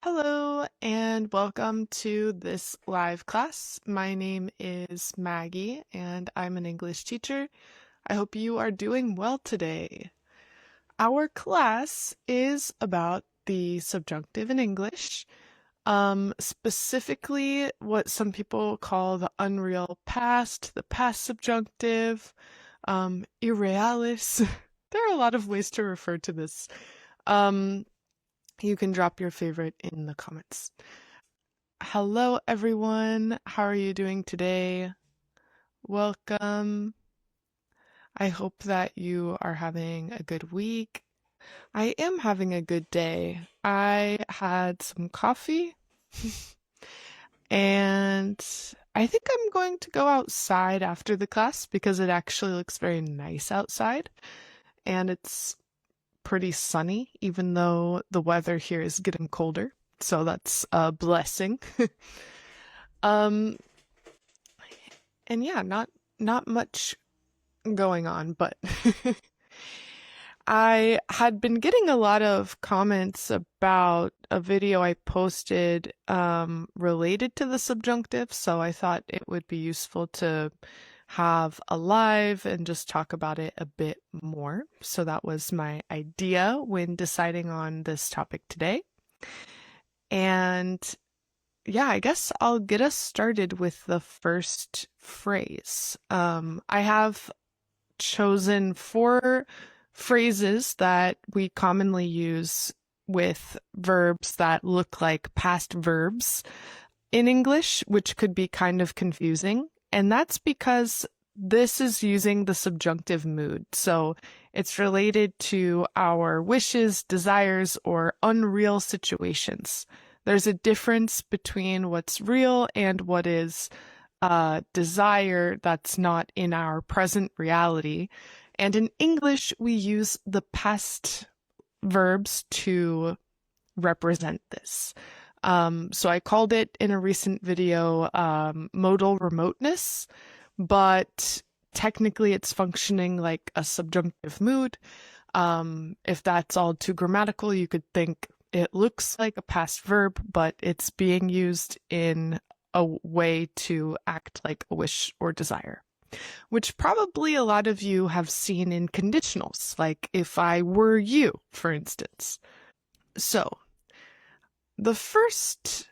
Hello and welcome to this live class. My name is Maggie and I'm an English teacher. I hope you are doing well today. Our class is about the subjunctive in English, specifically what some people call the unreal past, the past subjunctive, irrealis. There are a lot of ways to refer to this. Um, you can drop your favorite in the comments. Hello, everyone. How are you doing today? Welcome. I hope that you are having a good week. I am having a good day. I had some coffee and I think I'm going to go outside after the class because it actually looks very nice outside and it's pretty sunny, even though the weather here is getting colder. So that's a blessing. Um, and yeah, not much going on, but I had been getting a lot of comments about a video I posted related to the subjunctive, so I thought it would be useful to have a live and just talk about it a bit more. So that was my idea when deciding on this topic today. And yeah, I guess I'll get us started with the first phrase. I have chosen 4 phrases that we commonly use with verbs that look like past verbs in English, which could be kind of confusing. And that's because this is using the subjunctive mood. So it's related to our wishes, desires, or unreal situations. There's a difference between what's real and what is desire that's not in our present reality. And in English, we use the past verbs to represent this. So I called it in a recent video modal remoteness, but technically it's functioning like a subjunctive mood. If that's all too grammatical, you could think it looks like a past verb, but it's being used in a way to act like a wish or desire, which probably a lot of you have seen in conditionals, like if I were you, for instance. So the first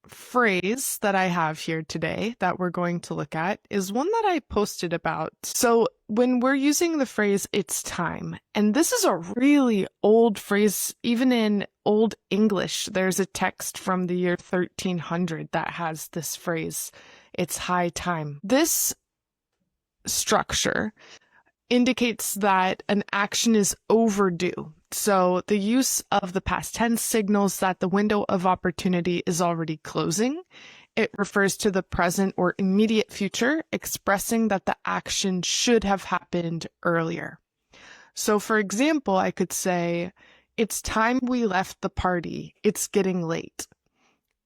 phrase that I have here today that we're going to look at is one that I posted about. So when we're using the phrase it's time, and this is a really old phrase, even in Old English, there's a text from the year 1300 that has this phrase, it's high time. This structure indicates that an action is overdue. So the use of the past tense signals that the window of opportunity is already closing. It refers to the present or immediate future, expressing that the action should have happened earlier. So for example, I could say, it's time we left the party. It's getting late.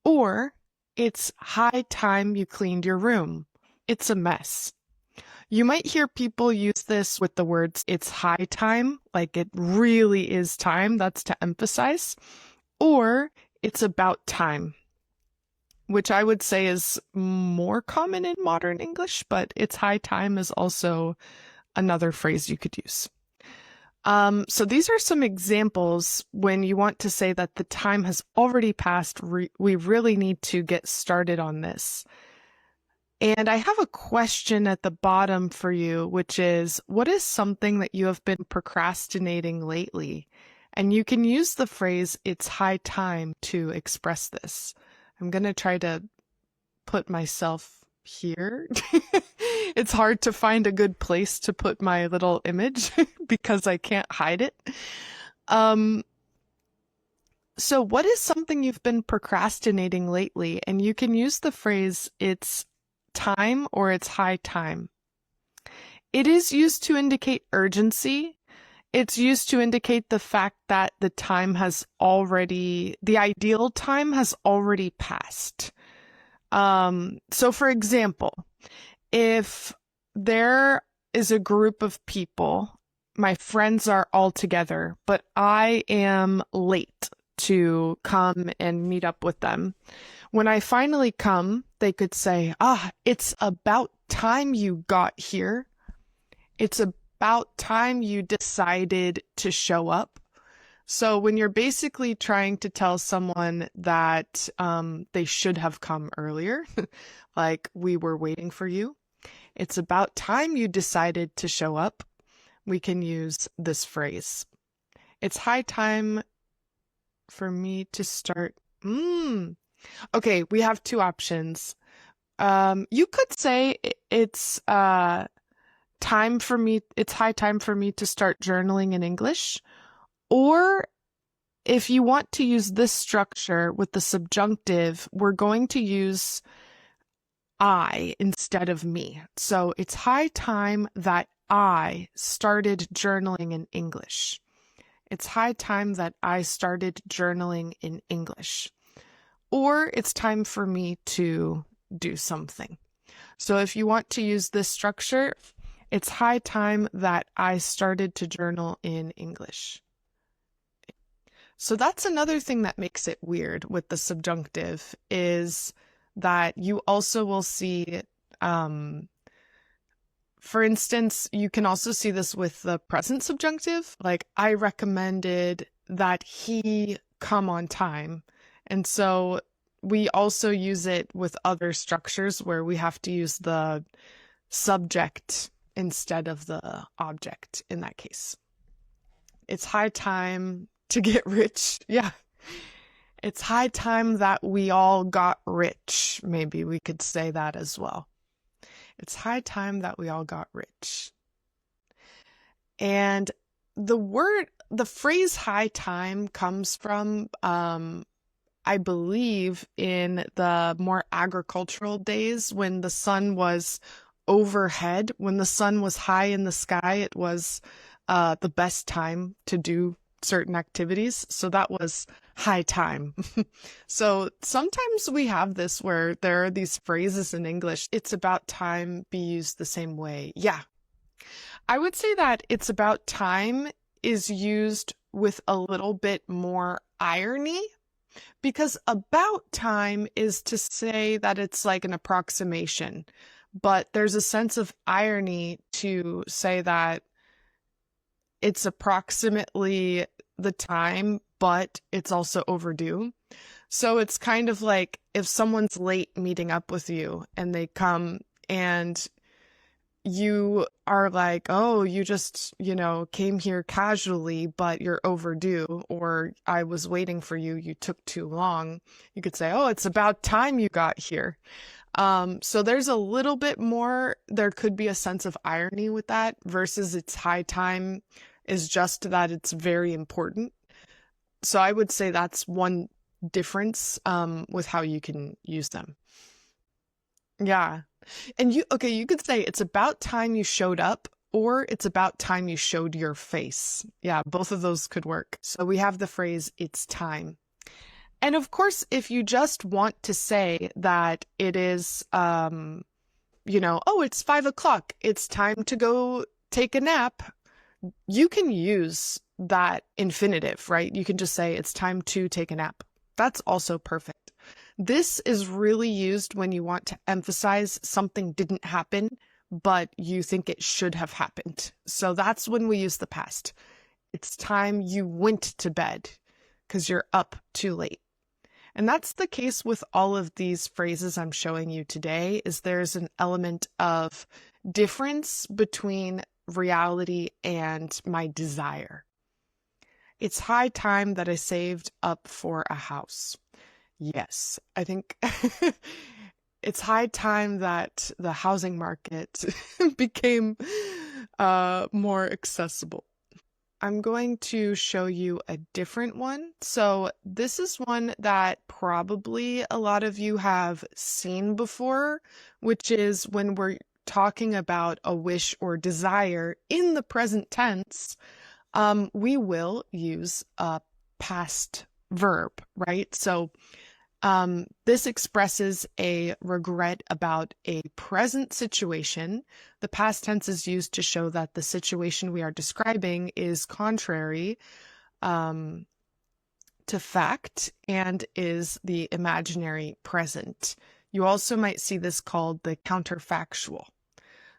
Or, it's high time you cleaned your room. It's a mess. You might hear people use this with the words, it's high time, like it really is time, that's to emphasize, or it's about time, which I would say is more common in modern English, but it's high time is also another phrase you could use. So these are some examples when you want to say that the time has already passed, we really need to get started on this. And I have a question at the bottom for you, which is, what is something that you have been procrastinating lately? And you can use the phrase, it's high time, to express this. I'm going to try to put myself here. It's hard to find a good place to put my little image because I can't hide it. So what is something you've been procrastinating lately? And you can use the phrase, it's time or it's high time. It is used to indicate urgency. It's used to indicate the fact that the ideal time has already passed. So for example, if there is a group of people, my friends are all together, but I am late. to come and meet up with them. When I finally come, they could say, it's about time you got here. It's about time you decided to show up. So when you're basically trying to tell someone that they should have come earlier, like we were waiting for you, it's about time you decided to show up, we can use this phrase. It's high time for me to start. Okay, we have two options. You could say it's high time for me to start journaling in English. Or if you want to use this structure with the subjunctive, we're going to use I instead of me. So it's high time that I started journaling in English. It's high time that I started journaling in English. Or it's time for me to do something. So if you want to use this structure, it's high time that I started to journal in English. So that's another thing that makes it weird with the subjunctive is that you also will see, for instance, you can also see this with the present subjunctive. Like, I recommended that he come on time. And so we also use it with other structures where we have to use the subject instead of the object in that case. It's high time to get rich. Yeah. It's high time that we all got rich. Maybe we could say that as well. It's high time that we all got rich. And the phrase high time comes from, I believe, in the more agricultural days when the sun was overhead, when the sun was high in the sky, it was the best time to do certain activities. So that was high time. So sometimes we have this where there are these phrases in English, it's about time, be used the same way. Yeah. I would say that it's about time is used with a little bit more irony, because about time is to say that it's like an approximation, but there's a sense of irony to say that it's approximately the time, but it's also overdue. So it's kind of like if someone's late meeting up with you and they come and you are like, oh, you just, came here casually, but you're overdue, or I was waiting for you, you took too long. You could say, oh, it's about time you got here. So there's a little bit more, there could be a sense of irony with that versus it's high time is just that it's very important. So I would say that's one difference with how you can use them. Yeah. And you could say it's about time you showed up, or it's about time you showed your face. Yeah, both of those could work. So we have the phrase, it's time. And of course, if you just want to say that it is, oh, it's 5 o'clock, it's time to go take a nap, you can use that infinitive, right? You can just say it's time to take a nap. That's also perfect. This is really used when you want to emphasize something didn't happen, but you think it should have happened. So that's when we use the past. It's time you went to bed because you're up too late. And that's the case with all of these phrases I'm showing you today, is there's an element of difference between reality and my desire. It's high time that I saved up for a house. Yes, I think it's high time that the housing market became more accessible. I'm going to show you a different one. So this is one that probably a lot of you have seen before, which is when we're talking about a wish or desire in the present tense, we will use a past verb, right? So this expresses a regret about a present situation. The past tense is used to show that the situation we are describing is contrary to fact and is the imaginary present. You also might see this called the counterfactual.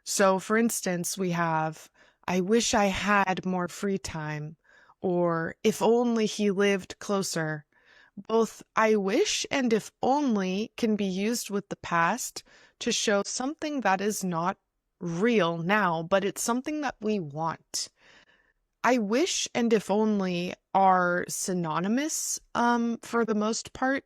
So, for instance, we have, I wish I had more free time, or if only he lived closer. Both I wish and if only can be used with the past to show something that is not real now, but it's something that we want. I wish and if only are synonymous for the most part.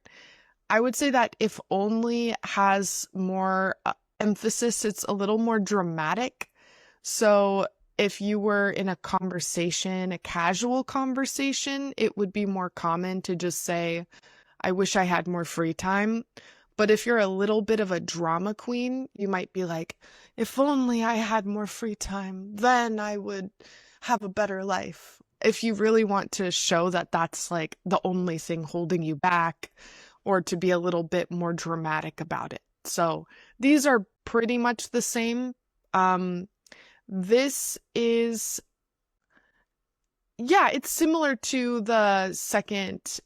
I would say that if only has more emphasis, it's a little more dramatic. So if you were in a conversation, a casual conversation, it would be more common to just say, I wish I had more free time. But if you're a little bit of a drama queen, you might be like, if only I had more free time, then I would have a better life. If you really want to show that that's like the only thing holding you back, or to be a little bit more dramatic about it. So these are pretty much the same. This is, yeah, it's similar to the second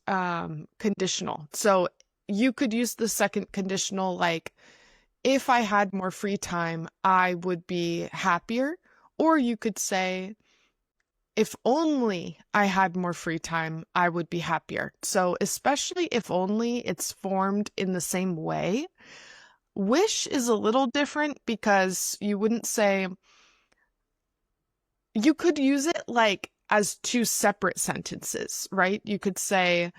conditional. So you could use the second conditional like, if I had more free time, I would be happier. Or you could say, if only I had more free time, I would be happier. So especially if only it's formed in the same way. Wish is a little different because you wouldn't say, you could use it like as two separate sentences, right? You could say,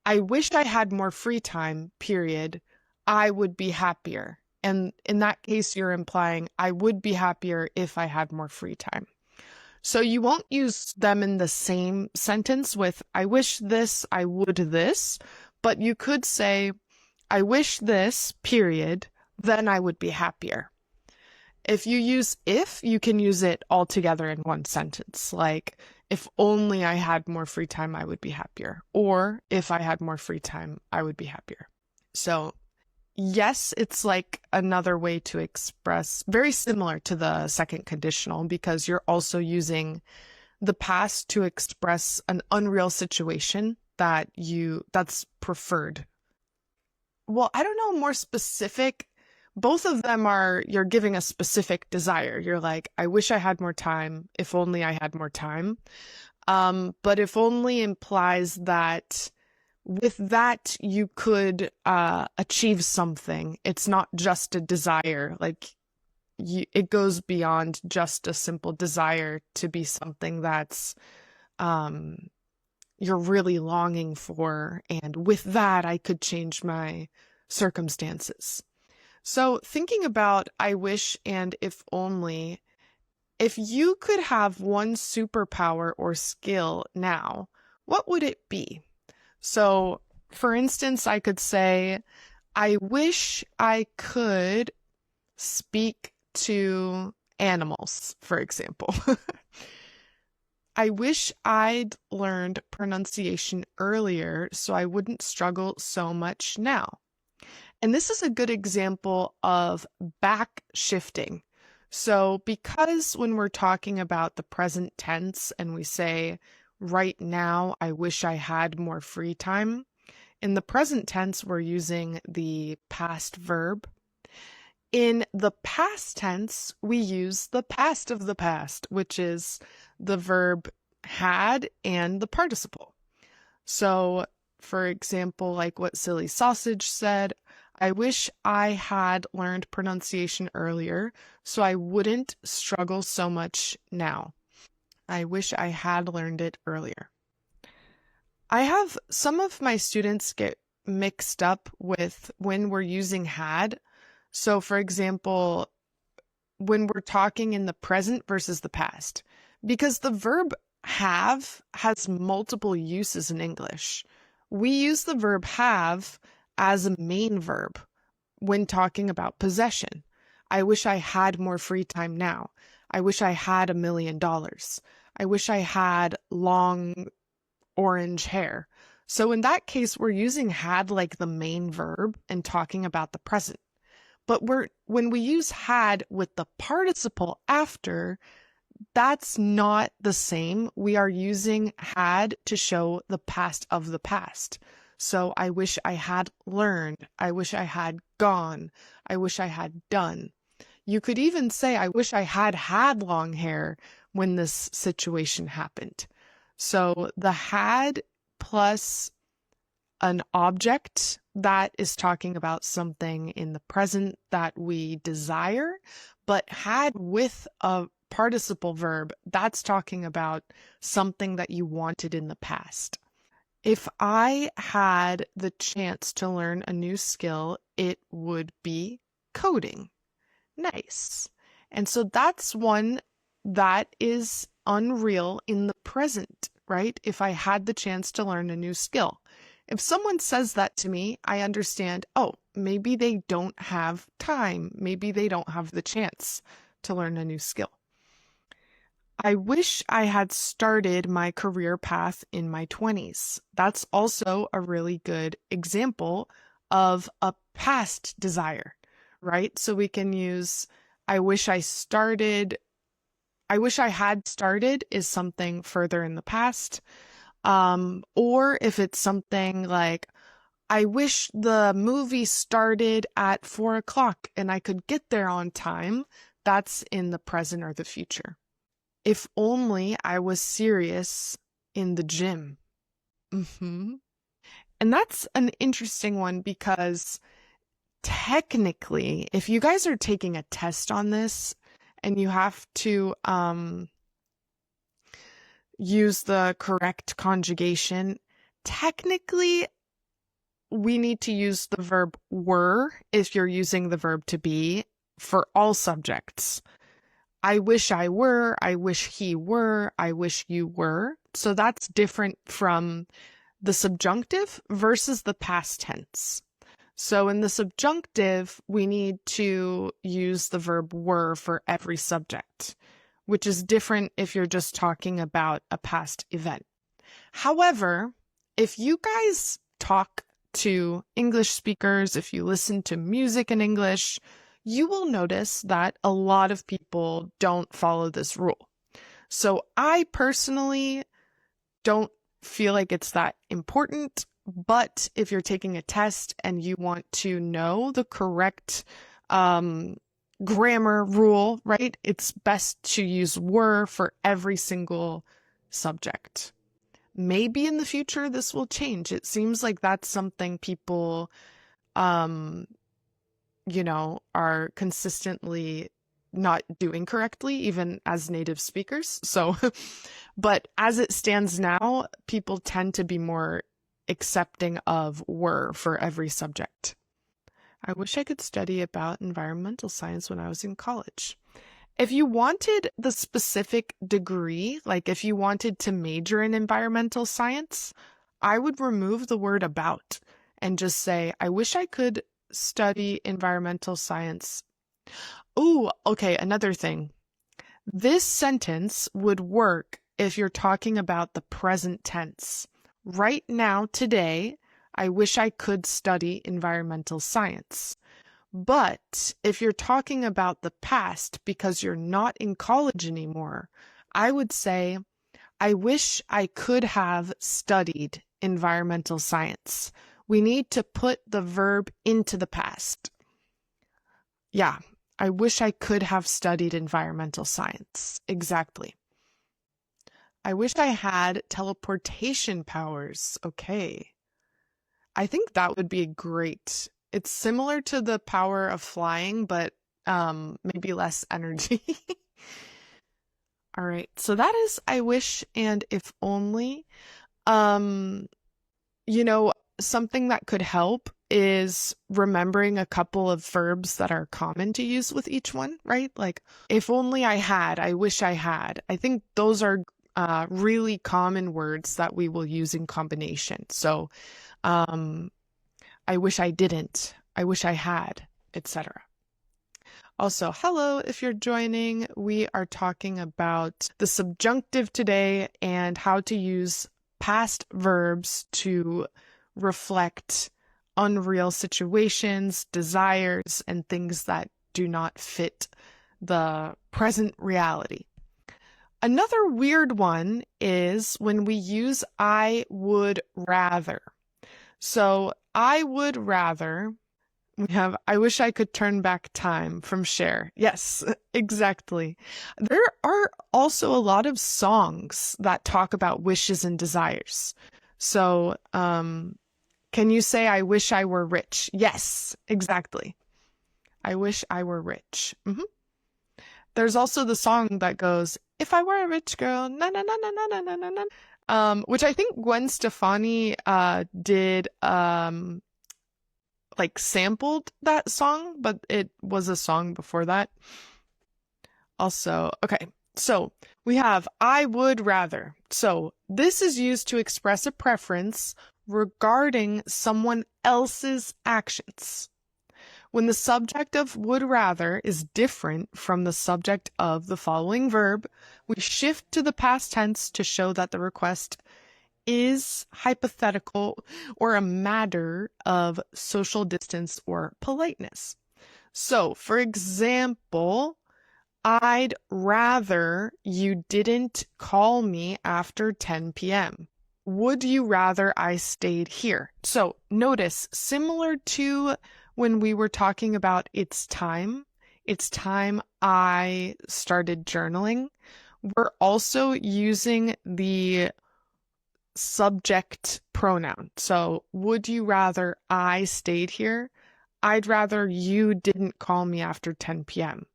I wish I had more free time, period. I would be happier. And in that case, you're implying I would be happier if I had more free time. So you won't use them in the same sentence with, I wish this, I would this, but you could say, I wish this, period, then I would be happier. If you use if, you can use it all together in one sentence, like, if only I had more free time, I would be happier. Or if I had more free time, I would be happier. So yes, it's like another way to express, very similar to the second conditional, because you're also using the past to express an unreal situation that's preferred. Well, I don't know, more specific. Both of them are, you're giving a specific desire. You're like, I wish I had more time, if only I had more time. But if only implies that with that, you could achieve something. It's not just a desire. Like, it goes beyond just a simple desire to be something that's you're really longing for. And with that, I could change my circumstances. So thinking about I wish and if only, if you could have one superpower or skill now, what would it be? So, for instance, I could say, I wish I could speak to animals, for example. I wish I'd learned pronunciation earlier so I wouldn't struggle so much now. And this is a good example of back shifting. So, because when we're talking about the present tense and we say, right now, I wish I had more free time. In the present tense, we're using the past verb. In the past tense, we use the past of the past, which is the verb had and the participle. So, for example, like what Silly Sausage said, I wish I had learned pronunciation earlier so I wouldn't struggle so much now. I wish I had learned it earlier. I have some of my students get mixed up with when we're using had. So, for example, when we're talking in the present versus the past, because the verb have has multiple uses in English. We use the verb have as a main verb when talking about possession. I wish I had more free time now. I wish I had $1 million. I wish I had long orange hair. So in that case, we're using had like the main verb and talking about the present. But when we use had with the participle after, that's not the same. We are using had to show the past of the past. So I wish I had learned. I wish I had gone. I wish I had done. You could even say, I wish I had had long hair when this situation happened. So the had plus an object that is talking about something in the present that we desire, but had with a participle verb, that's talking about something that you wanted in the past. If I had the chance to learn a new skill, it would be coding. Nice. And so that's one that is unreal in the present, right? If I had the chance to learn a new skill. If someone says that to me, I understand, oh, maybe they don't have time. Maybe they don't have the chance to learn a new skill. I wish I had started my career path in my 20s. That's also a really good example of a past desire, right? So we can use I wish I started, I wish I had started is something further in the past. Or if it's something like, I wish the movie started at 4 o'clock and I could get there on time, that's in the present or the future. If only I was serious in the gym. And that's an interesting one because technically, if you guys are taking a test on this and you have to use the correct conjugation, technically we need to use the verb were if you're using the verb to be for all subjects. I wish I were, I wish he were, I wish you were. So that's different from the subjunctive versus the past tense. So in the subjunctive, we need to use the verb were for every subject, which is different if you're just talking about a past event. However, if you guys talk to English speakers, if you listen to music in English, you will notice that a lot of people don't follow this rule. So I personally don't feel like it's that important, but if you're taking a test and you want to know the correct grammar rule, right, it's best to use were for every single subject. Maybe in the future this will change. It seems like that's something people are consistently not doing correctly, even as native speakers. So, but as it stands now, people tend to be more accepting of were for every subject. I wish I could study about environmental science when I was in college. If you wanted the specific degree, like if you wanted to major in environmental science, I would remove the word about and just say, I wish I could study environmental science. Ooh, okay, another thing. This sentence would work if you're talking about the present tense. Right now, today, I wish I could study environmental science. But if you're talking about the past because you're not in college anymore, I would say, I wish I could have studied environmental science. We need to put the verb into the past. Yeah, I wish I could have studied environmental science. Exactly. I wish I had teleportation powers. Okay. I think that would be great. It's similar to the power of flying, but maybe less energy. All right. So that is I wish and if only. Something that could help is remembering a couple of verbs that are common to use with each one, right? Like, if only I had, I wish I had. I think those are really common words that we will use in combination. So, I wish I didn't, I wish I had, etc. Also, hello, if you're joining, we are talking about the subjunctive today and how to use past verbs to reflect unreal situations, desires, and things that do not fit the present reality. Another weird one is when we use I would rather. So I would rather, we have I wish I could turn back time from Cher. Yes, exactly. There are also a lot of songs that talk about wishes and desires. So, can you say I wish I were rich? Yes, exactly. I wish I were rich. There's also the song that goes, If I were a rich girl, na na na na na na na na na. Which I think Gwen Stefani did like sampled that song, but it was a song before that. Also, okay, so we have I would rather. So this is used to express a preference regarding someone else's actions. When the subject of would rather is different from the subject of the following verb, we shift to the past tense to show that the request is hypothetical or a matter of social distance or politeness. So, for example, I'd rather you didn't call me after 10 p.m. Would you rather I stayed here? So, notice, similar to when we were talking about it's time I started journaling, we're also using the subject pronoun. So, would you rather I stayed here? I'd rather you didn't call me after 10 p.m.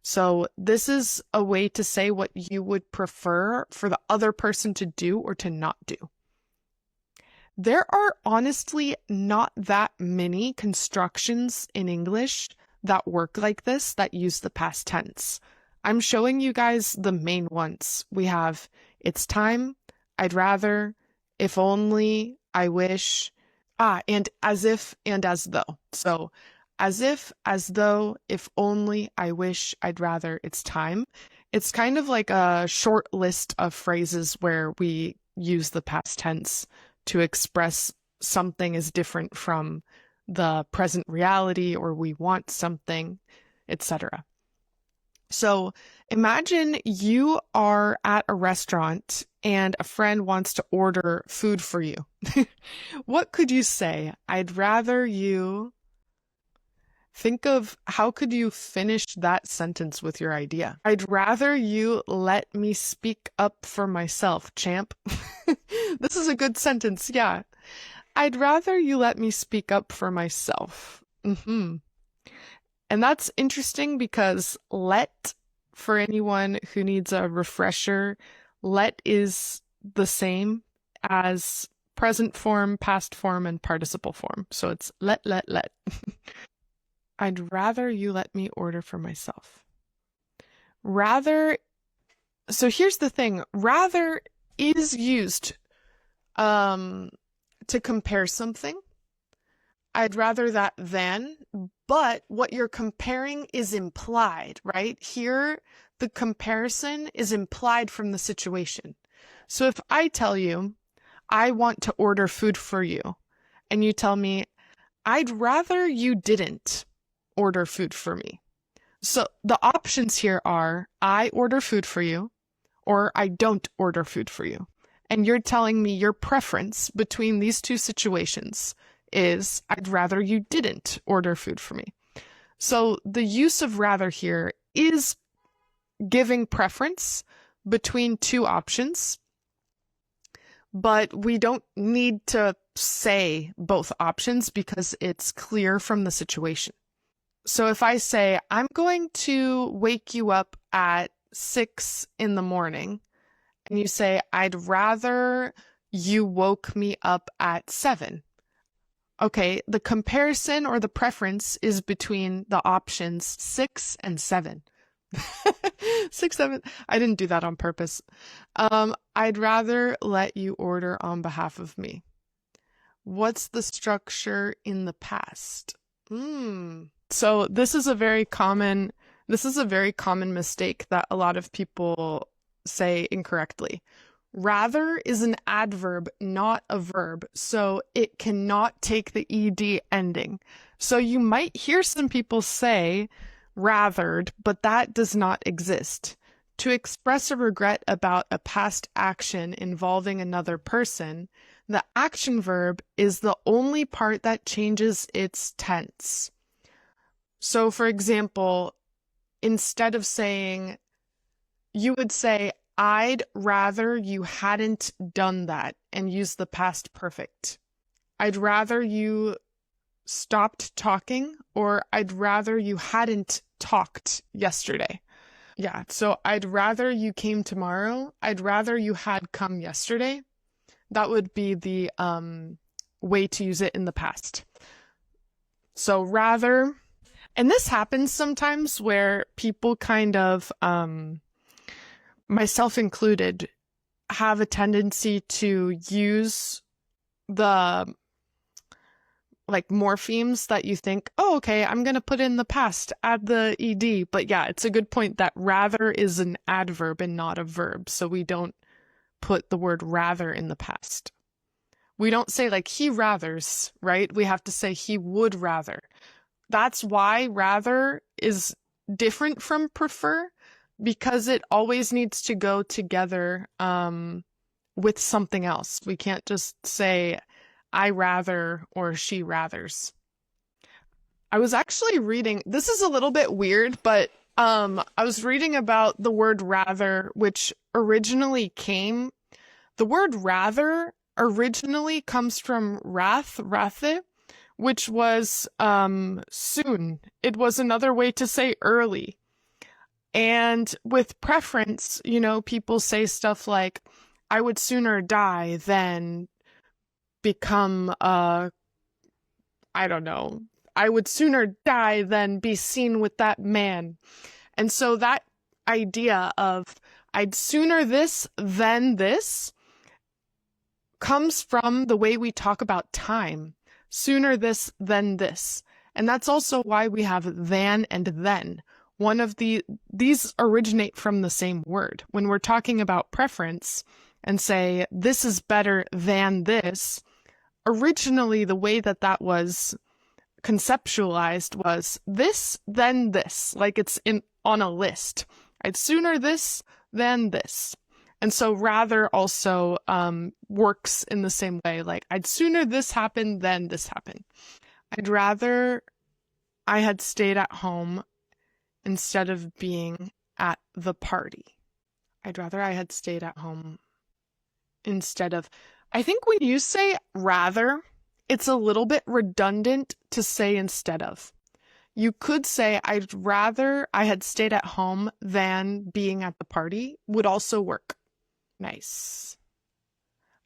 So, this is a way to say what you would prefer for the other person to do or to not do. There are honestly not that many constructions in English that work like this that use the past tense. I'm showing you guys the main ones. We have it's time, I'd rather, if only, I wish, and as if and as though. So as if, as though, if only, I wish, I'd rather, it's time. It's kind of like a short list of phrases where we use the past tense to express something is different from the present reality or we want something, etc. So imagine you are at a restaurant and a friend wants to order food for you. What could you say? I'd rather you think of how could you finish that sentence with your idea? I'd rather you let me speak up for myself, champ. This is a good sentence, yeah. I'd rather you let me speak up for myself. And that's interesting because let, for anyone who needs a refresher, let is the same as present form, past form, and participle form. So it's let. I'd rather you let me order for myself. Rather, so here's the thing. Rather is used to compare something. I'd rather that than, but what you're comparing is implied, right? Here, the comparison is implied from the situation. So if I tell you, I want to order food for you, and you tell me, I'd rather you didn't order food for me. So the options here are, I order food for you, or I don't order food for you. And you're telling me your preference between these two situations is I'd rather you didn't order food for me. So the use of rather here is giving preference between two options, but we don't need to say both options because it's clear from the situation. So if I say, I'm going to wake you up at 6 in the morning, and you say, I'd rather you woke me up at 7. Okay, the comparison or the preference is between the options 6 and 7. 6, 7. I didn't do that on purpose. I'd rather let you order on behalf of me. What's the structure in the past? So this is a very common mistake that a lot of people say incorrectly. Rather is an adverb, not a verb, so it cannot take the ed ending. So you might hear some people say rathered, but that does not exist. To express a regret about a past action involving another person, the action verb is the only part that changes its tense. So, for example, instead of saying, you would say, I'd rather you hadn't done that, and use the past perfect. I'd rather you stopped talking, or I'd rather you hadn't talked yesterday. Yeah, so I'd rather you came tomorrow. I'd rather you had come yesterday. That would be the way to use it in the past. So rather, and this happens sometimes where people kind of, myself included, have a tendency to use the like morphemes that you think, oh, okay, I'm going to put in the past, add the ed. But yeah, it's a good point that rather is an adverb and not a verb. So we don't put the word rather in the past. We don't say like he rathers, right? We have to say he would rather. That's why rather is different from prefer, because it always needs to go together with something else. We can't just say I rather or she rathers. I was actually reading, this is a little bit weird, but I was reading about the word rather, which originally the word rather originally comes from rathe, which was soon. It was another way to say early. And with preference, people say stuff like, I would sooner die than become, I don't know, I would sooner die than be seen with that man. And so that idea of I'd sooner this than this comes from the way we talk about time. Sooner this than this. And that's also why we have than and then. These originate from the same word. When we're talking about preference and say, this is better than this, originally the way that was conceptualized was this, then this, like it's on a list. I'd sooner this than this. And so rather also works in the same way, like I'd sooner this happen than this happen. I'd rather I had stayed at home instead of being at the party. I'd rather I had stayed at home instead of... I think when you say rather, it's a little bit redundant to say instead of. You could say I'd rather I had stayed at home than being at the party would also work. Nice.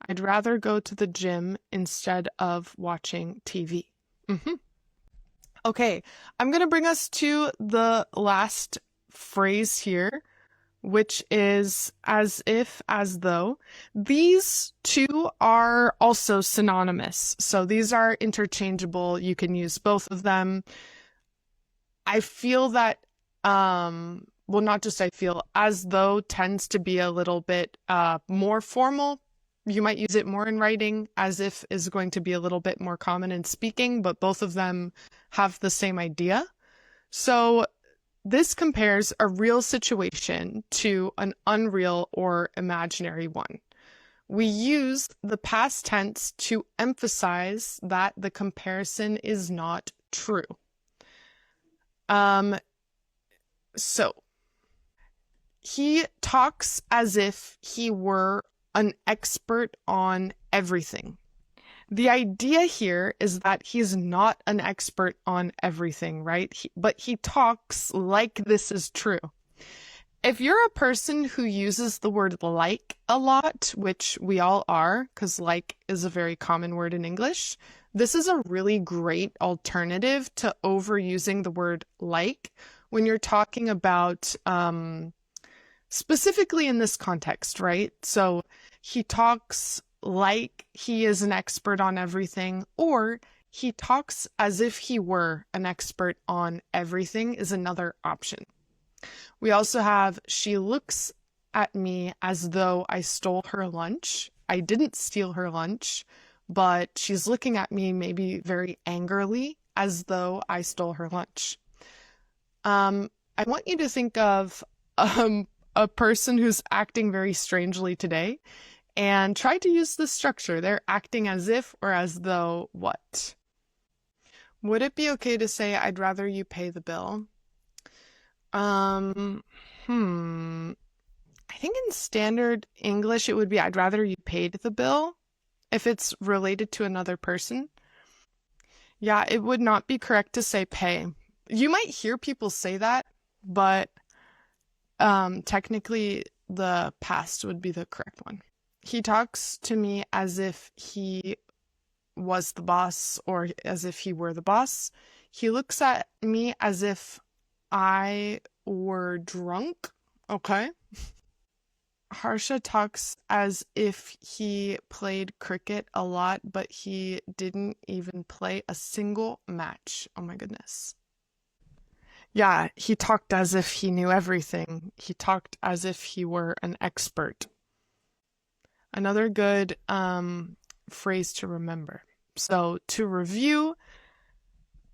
I'd rather go to the gym instead of watching TV. Okay, I'm going to bring us to the last phrase here, which is as if, as though. These two are also synonymous. So these are interchangeable. You can use both of them. I feel that, well, not just I feel, as though tends to be a little bit more formal. You might use it more in writing. As if is going to be a little bit more common in speaking, but both of them have the same idea. So this compares a real situation to an unreal or imaginary one. We use the past tense to emphasize that the comparison is not true. So he talks as if he were an expert on everything. The idea here is that he's not an expert on everything, right? But he talks like this is true. If you're a person who uses the word like a lot, which we all are, because like is a very common word in English, this is a really great alternative to overusing the word like when you're talking about, specifically in this context, right? So he talks like he is an expert on everything, or he talks as if he were an expert on everything is another option. We also have, she looks at me as though I stole her lunch. I didn't steal her lunch, but she's looking at me maybe very angrily as though I stole her lunch. I want you to think of a person who's acting very strangely today and try to use this structure. They're acting as if or as though what? Would it be okay to say, I'd rather you pay the bill? Um, hmm. I think in standard English it would be, I'd rather you paid the bill if it's related to another person. Yeah, it would not be correct to say pay. You might hear people say that, but technically the past would be the correct one. He talks to me as if he was the boss or as if he were the boss. He looks at me as if I were drunk. Okay. Harsha talks as if he played cricket a lot, but he didn't even play a single match. Oh my goodness. Yeah, he talked as if he knew everything. He talked as if he were an expert. Another good phrase to remember. So to review,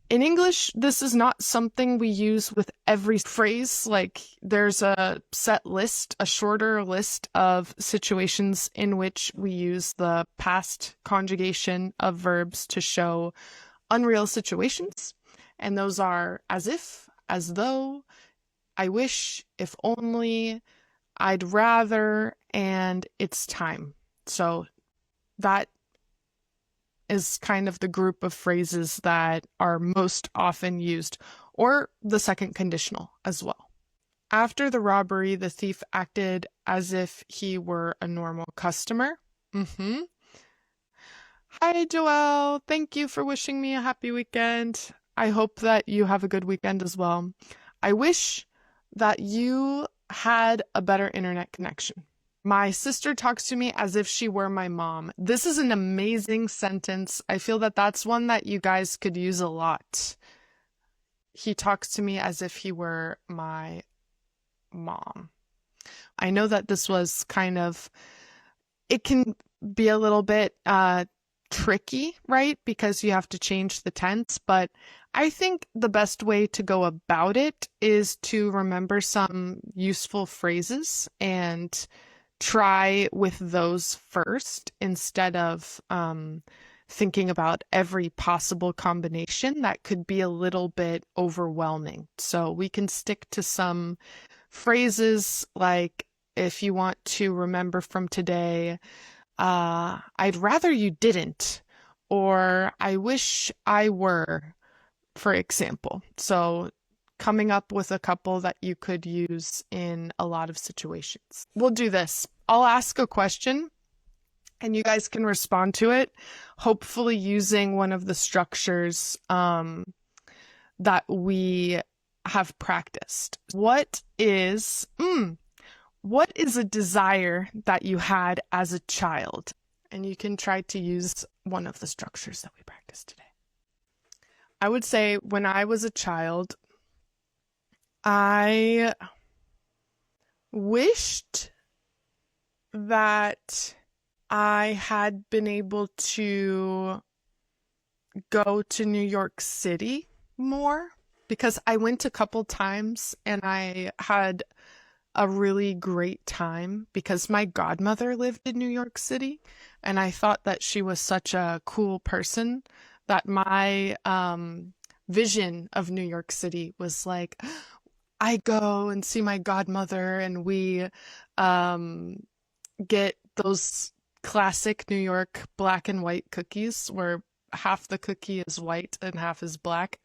in English, this is not something we use with every phrase. Like there's a set list, a shorter list of situations in which we use the past conjugation of verbs to show unreal situations. And those are as if, as though, I wish, if only, I'd rather, and it's time. So that is kind of the group of phrases that are most often used, or the second conditional as well. After the robbery, the thief acted as if he were a normal customer. Hi, Joelle. Thank you for wishing me a happy weekend. I hope that you have a good weekend as well. I wish that you had a better internet connection. My sister talks to me as if she were my mom. This is an amazing sentence. I feel that that's one that you guys could use a lot. He talks to me as if he were my mom. I know that this was kind of, it can be a little bit tricky, right? Because you have to change the tense, but I think the best way to go about it is to remember some useful phrases and try with those first instead of thinking about every possible combination that could be a little bit overwhelming. So we can stick to some phrases like, if you want to remember from today, I'd rather you didn't, or I wish I were, for example. So coming up with a couple that you could use in a lot of situations. We'll do this. I'll ask a question and you guys can respond to it, hopefully using one of the structures that we have practiced. What is a desire that you had as a child? And you can try to use one of the structures that we practiced today. I would say when I was a child, I wished that I had been able to go to New York City more, because I went a couple times and I had a really great time because my godmother lived in New York City and I thought that she was such a cool person that my vision of New York City was like, I go and see my godmother and we get those classic New York black and white cookies where half the cookie is white and half is black.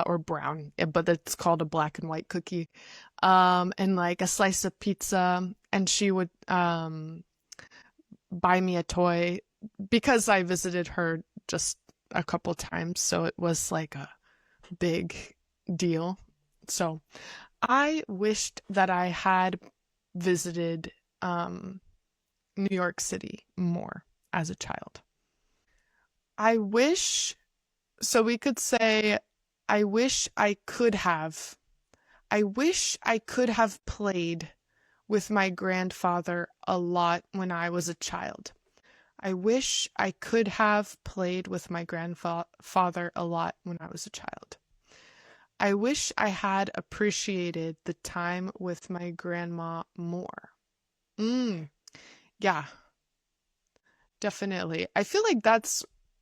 Or brown, but it's called a black and white cookie, and like a slice of pizza, and she would buy me a toy because I visited her just a couple times, so it was like a big deal. So I wished that I had visited New York City more as a child. So we could say, I wish I could have played with my grandfather a lot when I was a child. I wish I could have played with my grandfather a lot when I was a child. I wish I had appreciated the time with my grandma more. Mm, yeah, definitely. I feel like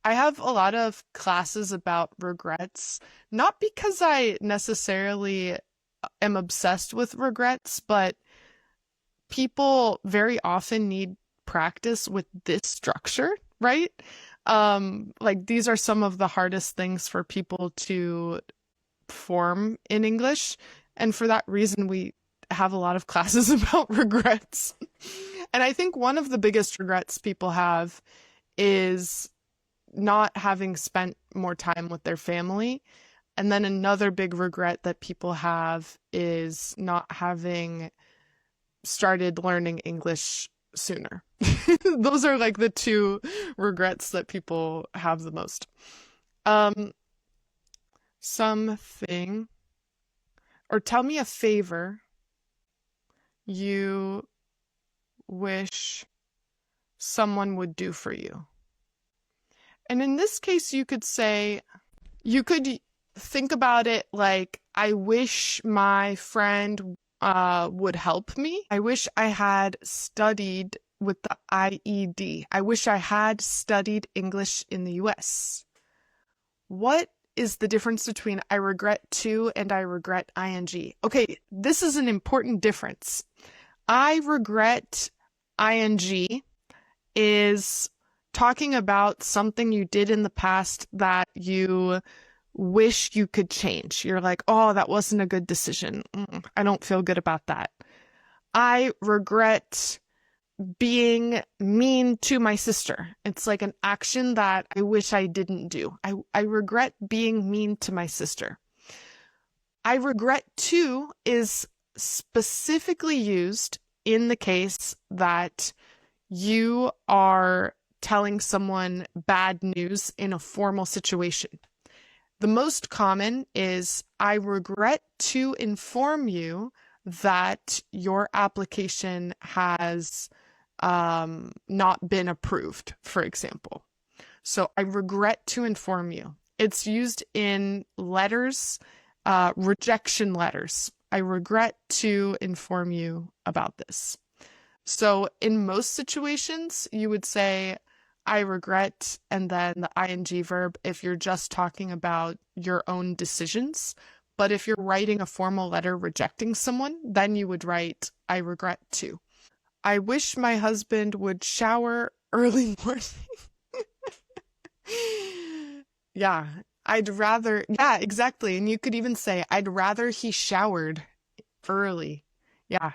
I have a lot of classes about regrets, not because I necessarily am obsessed with regrets, but people very often need practice with this structure, right? Like these are some of the hardest things for people to form in English. And for that reason, we have a lot of classes about regrets. And I think one of the biggest regrets people have is not having spent more time with their family. And then another big regret that people have is not having started learning English sooner. Those are like the two regrets that people have the most. Um, something, or tell me a favor you wish someone would do for you. And in this case, you could think about it like, I wish my friend would help me. I wish I had studied with the IED. I wish I had studied English in the US. What is the difference between I regret to and I regret ing? Okay, this is an important difference. I regret ing is talking about something you did in the past that you wish you could change. You're like, oh, that wasn't a good decision. I don't feel good about that. I regret being mean to my sister. It's like an action that I wish I didn't do. I regret being mean to my sister. I regret to is specifically used in the case that you are telling someone bad news in a formal situation. The most common is, I regret to inform you that your application has not been approved, for example. So I regret to inform you. It's used in letters, rejection letters. I regret to inform you about this. So in most situations, you would say, I regret, and then the ing verb if you're just talking about your own decisions. But if you're writing a formal letter rejecting someone, then you would write, I regret to. I wish my husband would shower early morning. Yeah, yeah, exactly. And you could even say, I'd rather he showered early. Yeah.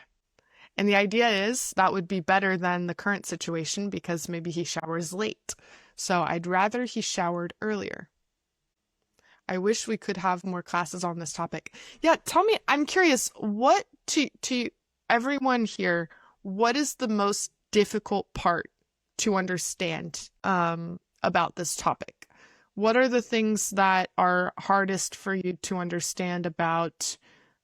And the idea is that would be better than the current situation because maybe he showers late. So I'd rather he showered earlier. I wish we could have more classes on this topic. Yeah, tell me, I'm curious, what to everyone here, what is the most difficult part to understand about this topic? What are the things that are hardest for you to understand about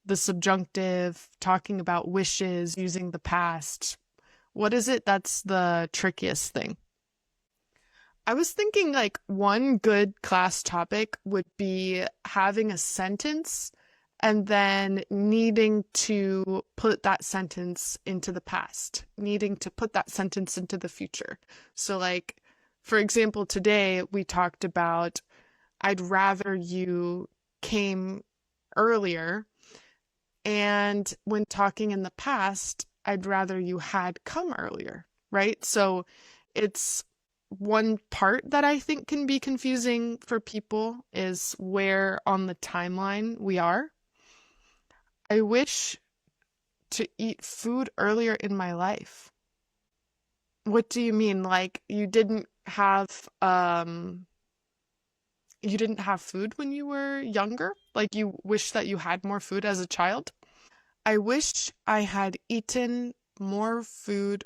the subjunctive, talking about wishes, using the past? What is it that's the trickiest thing? I was thinking like one good class topic would be having a sentence and then needing to put that sentence into the past, needing to put that sentence into the future. So like, for example, today we talked about, I'd rather you came earlier. And when talking in the past, I'd rather you had come earlier, right? So it's one part that I think can be confusing for people is where on the timeline we are. I wish to eat food earlier in my life. What do you mean? Like you didn't have food when you were younger? Like you wish that you had more food as a child? I wish I had eaten more food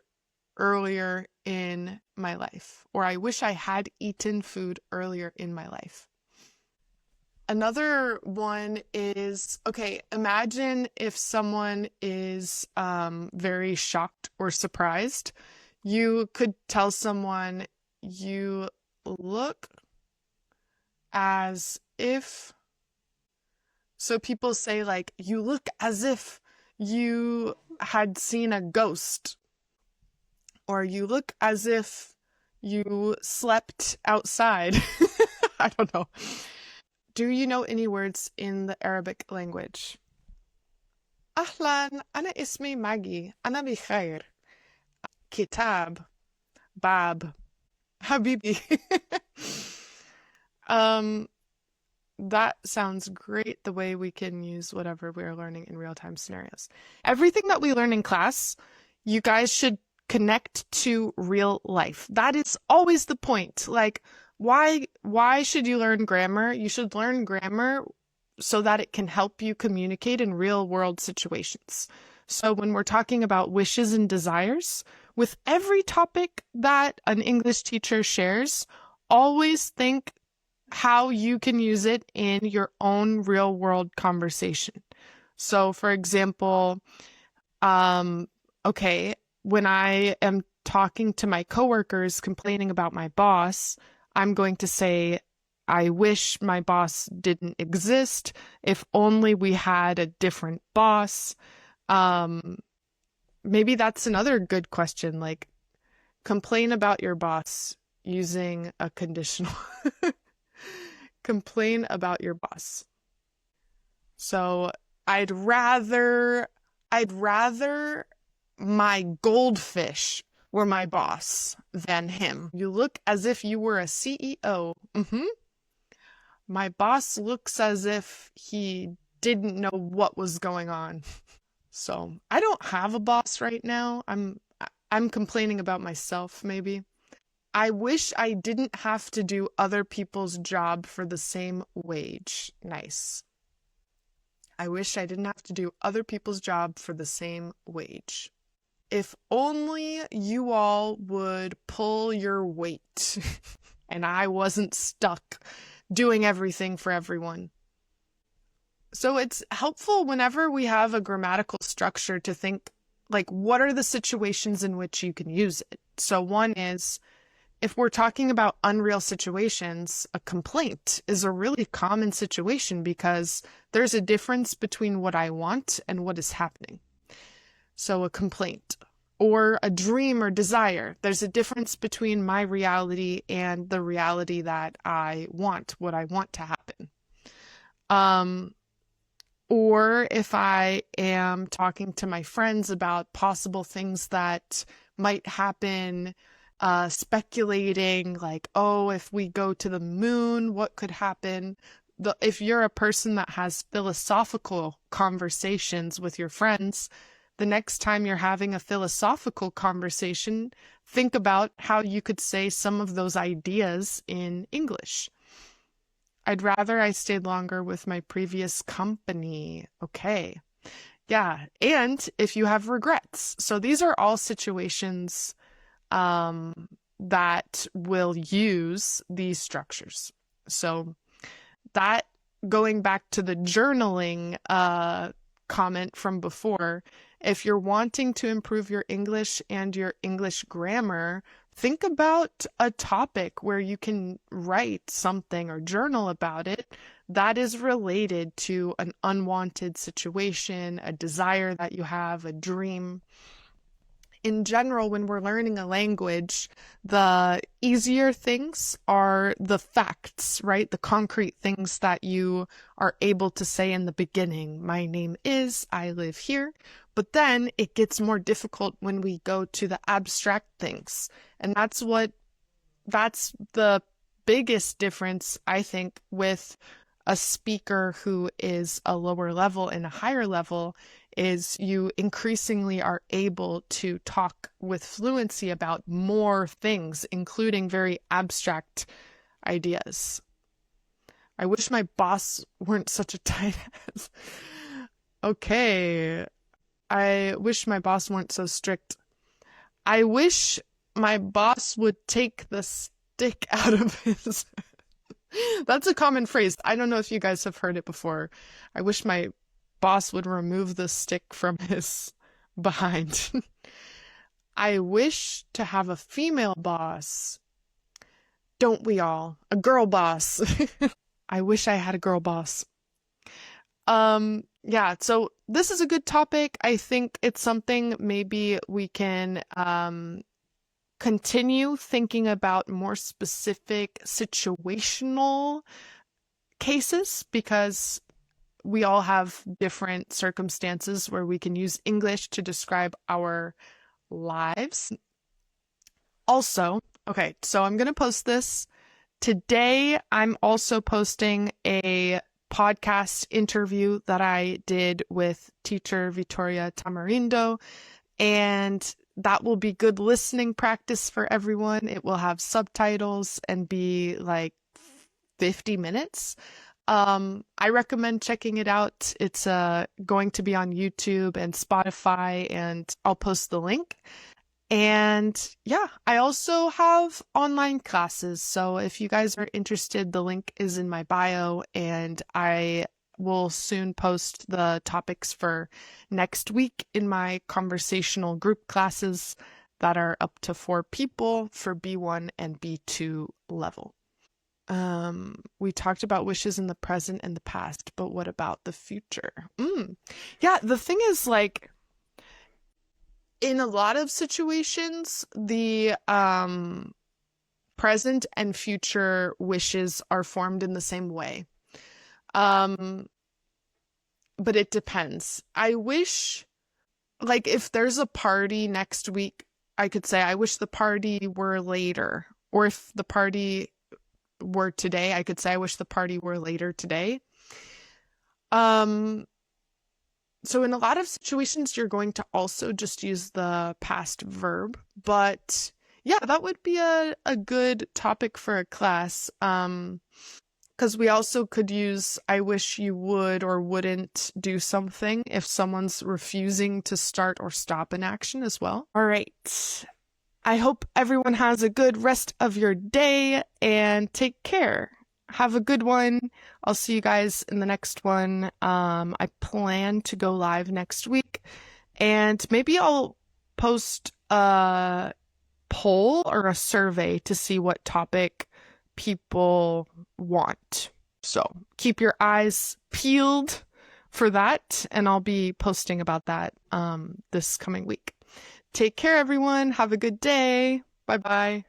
earlier in my life, or I wish I had eaten food earlier in my life. Another one is, okay, imagine if someone is very shocked or surprised. You could tell someone, you look as if So people say, like, you look as if you had seen a ghost, or you look as if you slept outside. I don't know. Do you know any words in the Arabic language? أهلا أنا اسمي ماجي أنا بخير كتاب باب حبيبي. um that sounds great, the way we can use whatever we're learning in real-time scenarios. Everything that we learn in class, you guys should connect to real life. That is always the point. Like, why should you learn grammar? You should learn grammar so that it can help you communicate in real world situations. So when we're talking about wishes and desires, with every topic that an English teacher shares, always think how you can use it in your own real world conversation. So for example, okay, when I am talking to my coworkers complaining about my boss, I'm going to say, I wish my boss didn't exist. If only we had a different boss. Maybe that's another good question, like complain about your boss using a conditional. Complain about your boss. So I'd rather my goldfish were my boss than him. You look as if you were a CEO. My boss looks as if he didn't know what was going on. So I don't have a boss right now. I'm complaining about myself, maybe. I wish I didn't have to do other people's job for the same wage. Nice. I wish I didn't have to do other people's job for the same wage. If only you all would pull your weight and I wasn't stuck doing everything for everyone. So it's helpful whenever we have a grammatical structure to think, like, what are the situations in which you can use it? So one is, if we're talking about unreal situations, a complaint is a really common situation because there's a difference between what I want and what is happening. So a complaint. Or a dream or desire. There's a difference between my reality and the reality that I want, what I want to happen. Or if I am talking to my friends about possible things that might happen, speculating like, oh, if we go to the moon, what could happen? If you're a person that has philosophical conversations with your friends, the next time you're having a philosophical conversation, think about how you could say some of those ideas in English. I'd rather I stayed longer with my previous company. Okay. Yeah. And if you have regrets. So these are all situations that will use these structures. So that, going back to the journaling comment from before, if you're wanting to improve your English and your English grammar, think about a topic where you can write something or journal about it that is related to an unwanted situation, a desire that you have, a dream. In general, when we're learning a language, the easier things are the facts, right? The concrete things that you are able to say in the beginning. My name is, I live here. But then it gets more difficult when we go to the abstract things. And that's the biggest difference, I think, with a speaker who is a lower level and a higher level, is you increasingly are able to talk with fluency about more things, including very abstract ideas. I wish my boss weren't such a tight ass. Okay. I wish my boss weren't so strict. I wish my boss would take the stick out of his... That's a common phrase. I don't know if you guys have heard it before. I wish my boss would remove the stick from his behind. I wish to have a female boss. Don't we all? A girl boss. I wish I had a girl boss. Yeah, so this is a good topic. I think it's something maybe we can continue thinking about more specific situational cases because we all have different circumstances where we can use English to describe our lives. Also, okay, so I'm going to post this. Today, I'm also posting a podcast interview that I did with teacher Vittoria Tamarindo, and that will be good listening practice for everyone. It will have subtitles and be like 50 minutes. I recommend checking it out. It's going to be on YouTube and Spotify, and I'll post the link. And yeah, I also have online classes. So if you guys are interested, the link is in my bio, and I will soon post the topics for next week in my conversational group classes that are up to 4 people for B1 and B2 level. We talked about wishes in the present and the past, but what about the future? Yeah, the thing is, like, in a lot of situations, the present and future wishes are formed in the same way. Um, but it depends. I wish, like, if there's a party next week, I could say, I wish the party were later. Or if the party were today, I could say, I wish the party were later today. Um, so in a lot of situations, you're going to also just use the past verb, but yeah, that would be a good topic for a class. Because we also could use I wish you would or wouldn't do something if someone's refusing to start or stop an action as well. All right. I hope everyone has a good rest of your day and take care. Have a good one. I'll see you guys in the next one. I plan to go live next week, and maybe I'll post a poll or a survey to see what topic people want. So keep your eyes peeled for that, and I'll be posting about that this coming week. Take care, everyone. Have a good day. Bye bye.